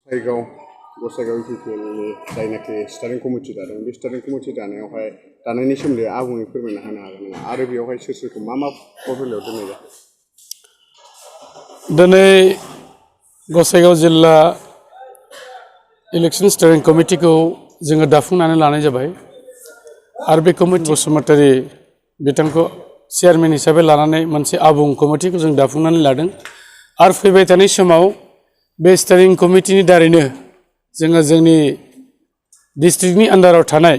गसाइगाव गसाइगाव इउपिपिएलनि जायनाखि स्टारिं कमिटि दादों बे स्टारिं कमिटि दानायावहाय दानायनि सोमोन्दै आबुङै फोरमायना होनो हागोन नामा आरो बेयावहाय सोर सोरखौ मा पर्टफलिय'आव दोननाय जाखो? दिनै गसाइगाव जिल्ला इलेक्शन स्टारिं कमिटिखौ जोङो दाफुंनानै लानाय जाबाय आरो बे कमिटि बसुमतारी बिथांखौ चेयारमेन हिसाबै लानानै मोनसे आबुं कमिटिखौ जों दाफुंनानै लादों आरो फैबाय थानाय समाव बे स्टारिं कमिटिनि दारैनो जोङो जोंनि डिस्ट्रिक्टनि आन्डाराव थानाय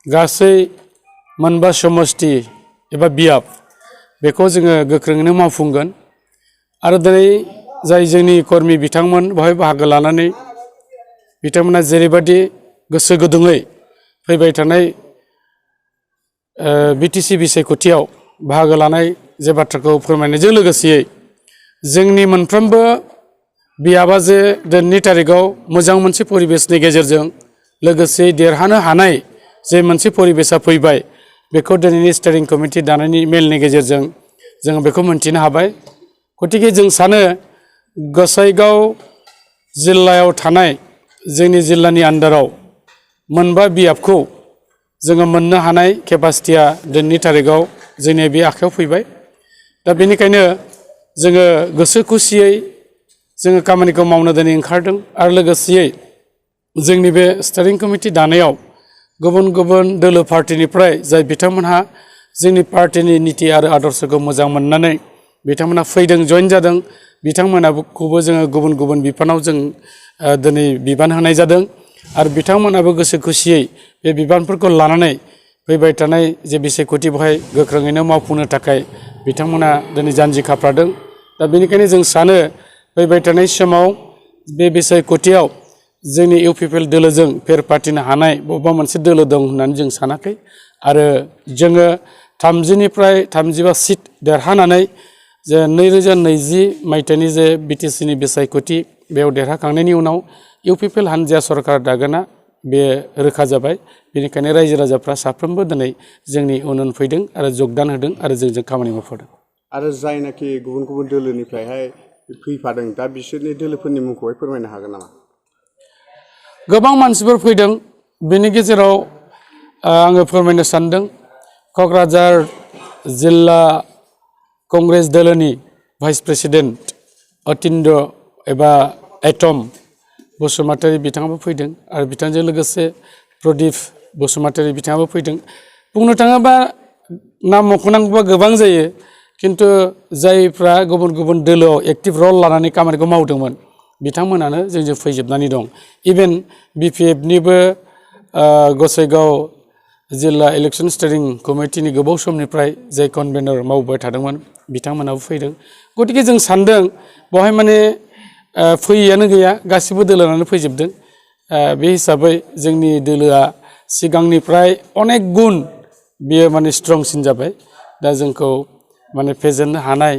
गासै मोनबा समष्टि एबा बियाब बेखौ जोङो गोख्रोङैनो मावफुंगोन आरो दिनै जाय जोंनि कर्मि बिथांमोन बेवहाय बाहागो लानानै बिथांमोना जेरैबायदि गोसो गुदुङै फैबाय थानाय बिटिसि बिसायख'थियाव बाहागो लानाय जे बाथ्राखौ फोरमायनायजों लोगोसेयै जोंनि मोनफ्रोमबो बियाबा जे दिनैनि तारिखाव मोजां मोनसे परिबेसनि गेजेरजों लोगोसे देरहानो हानाय जे मोनसे परिबेसा फैबाय बेखौ दिनैनि स्टारिं कमिटि दानायनि मेलनि गेजेरजों जोङो बेखौ मोनथिनो हाबाय। गतिके जों सानो गसाइगाव जिल्लायाव थानाय जोंनि जिल्लानि आन्डाराव मोनबा बियाबखौ जोङो मोननो हानाय केपासिटिया दिनैनि तारिखाव जोंनि बे आखायाव फैबाय। दा बेनिखायनो जोङो गोसो खुसियै जोङो खामानिखौ मावनो दिनै ओंखारदों आरो लोगोसेयै जोंनि बे स्टारिं कमिटि दानायाव गुबुन गुबुन दोलो पार्टिनिफ्राय जाय बिथांमोनहा जोंनि पार्टिनि निति आरो आदर्शखौ मोजां मोननानै बिथांमोना फैदों जइन जादों बिथांमोनाखौबो जोङो गुबुन गुबुन बिफानाव जों दिनै बिबान होनाय जादों आरो बिथांमोनाबो गोसो खुसियै बे बिबानफोरखौ लानानै फैबाय थानाय जे बिसायख'थि बेवहाय गोख्रोङैनो मावफुंनो थाखाय बिथांमोना दिनै जानजि खाफ्रादों। दा बेनिखायनो जों सानो फैबाय थानाय समाव बे बिसायख'थियाव जोंनि इउपिपिएल दोलोजों फेर फाथिनो हानाय बबेबा मोनसे दोलो दं होननानै जों सानाखै आरो जोङो 30निफ्राय 35 सिट देरहानानै जे 2020 मायथाइनि जे बिटिसिनि बिसायख'थि बेयाव देरहाखांनायनि उनाव इउपिपिएल हानजाया सरकार दागोना बे रोखा जाबाय। बेनिखायनो रायजो राजाफ्रा साफ्रोमबो दिनै जोंनि उन फैदों आरो जगदान होदों आरो जोंजों खामानि मावफादों। आरो जायनाखि गुबुन गुबुन दोलोनिफ्रायहाय फैफादों दा बिसोरनि दोलोफोरनि मुंखौहाय फोरमायनो हागोन नामा? गोबां मानसिफोर फैदों बेनि गेजेराव आङो फोरमायनो सानदों क'क्राझार जिल्ला कंग्रेस दोलोनि भाइस प्रेसिडेन्ट अतिन्द्र एबा एटम बसुमतारी बिथाङाबो फैदों आरो बिथांजों लोगोसे प्रदीप बसुमतारी बिथाङाबो फैदों। बुंनो थाङोबा नाम मख'नांगौबा गोबां जायो किन्तु जायफ्रा गुबुन गुबुन दोलोआव एक्टिभ रल लानानै खामानिखौ मावदोंमोन बिथांमोनानो जोंजों फैजोबनानै दं। इभेन बिपिएफनिबो गसाइगाव जिल्ला इलेक्शन स्टारिं कमिटिनि गोबाव समनिफ्राय जाय कनभेनर मावबाय थादोंमोन बिथांमोनाबो फैदों। गतिके जों सानदों बेवहाय माने फैयैयानो गैया गासिबो दोलोआनो फैजोबदों। बे हिसाबै जोंनि दोलोआ सिगांनिफ्राय अनेक गुन बियो माने स्ट्रंसिन जाबाय। दा जोंखौ माने फेजेननो हानाय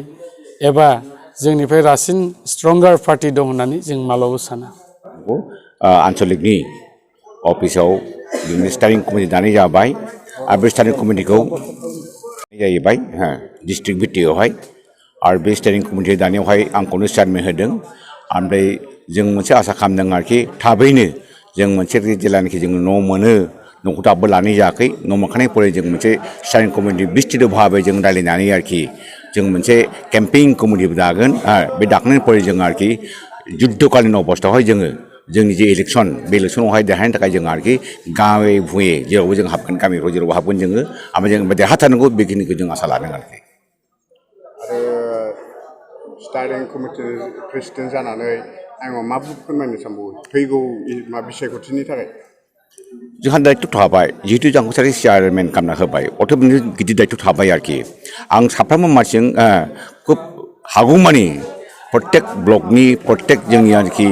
एबा जोंनिफ्राय रासिन स्ट्रंगार पार्टि दं होननानै जों मालाबाबो साना। आन्चलिकनि अफिसाव जोंनि स्टारिं कमिटि दानाय जाबाय आरो बे स्टारिं कमिटिखौ जाहैबाय डिस्ट्रिक्ट भित्तियावहाय आरो बे स्टारिं कमिटि दानायावहाय आंखौनो चेयारमेन होदों। ओमफ्राय जों मोनसे आसा खालामदों आरोखि थाबैनो जों मोनसे जेब्लानाखि जों न' मोनो न'खौ दाबो लानाय जायाखै न' मोनखानाय फरे जों मोनसे स्टारिं कमिटि बिस्तृत भाबै जों रायज्लायनानै आरोखि जों मोनसे केम्पेइन कमिटिबो दागोन बे दाखांनायनि फरे जों आरोखि जुद्धकालीन अबस्थायावहाय जोङो जोंनि जे इलेक्सन बे इलेक्सनावहाय देरहानो थाखाय जों आरोखि गामै भुঁयै जेरावबो जों हाबगोन गामिफ्राव जेरावबो हाबगोन जोङो ओमफ्राय जों देरहाथारनांगौ बेखिनिखौ जों आसा लादों आरोखि। स्टारिं कमिटि प्रेसिडेन्ट जानानै आङो मा फोरमायनो सानबावो फैगौ बिसायख'थिनि थाखाय? जोंहा दायित्व थाबाय जिहेतु जोंखौ सासे चेयारमेन खालामना होबाय अथ' मोनसे गिदिर दायित्व थाबाय आरोखि आं साफ्रोमबो मानसिजों खुब हागौमानि प्रत्येक ब्लकनि प्रत्येक जोंनि आरोखि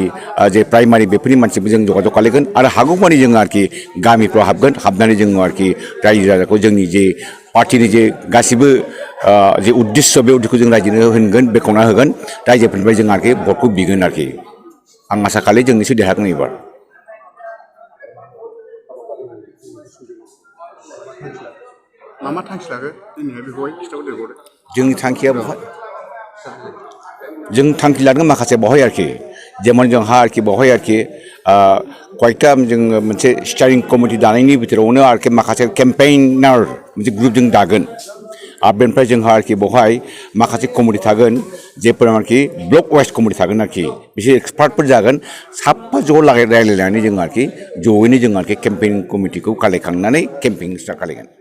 जे प्राइमारि बेफोरनि मानसिबो जों जगाजग खालामगोन आरो हागौमानि जोङो आरोखि गामिफ्राव हाबगोन हाबनानै जोङो आरोखि रायजो राजाखौ जोंनि जे पार्टिनि जे गासिबो जे उद्देश्य बे उद्देश्यखौ जों रायजोनो होनगोन बेखेवना होगोन रायजोफोरनिफ्राय जों आरोखि भटखौ बिगोन आरोखि आं आसा खालामो जोंनिसो देरहागोन एबार। मा थांखि लाखो दिनैहाय बेखौहाय खिथाहरदो। जोंनि थांखिया बहाय जों थांखि लादों माखासे बहाय आरोखि जेमन जोंहा आरोखि बेवहाय आरोखि कयेकटा जोङो मोनसे स्टारिं कमिटि दानायनि बिथोरावनो आरोखि माखासे केम्पेइनार मोनसे ग्रुप जों दागोन आरो बेनिफ्राय जोंहा आरोखि बेवहाय माखासे कमिटि थागोन जेफोर आरोखि ब्लक वाइज कमिटि थागोन आरोखि बिसोर एक्सपार्टफोर जागोन साफा ज' रायलायनानै जों आरोखि जयैनो जों आरोखि केम्पेइन कमिटिखौ खालायखांनानै केम्पेइन स्टार्ट खालायगोन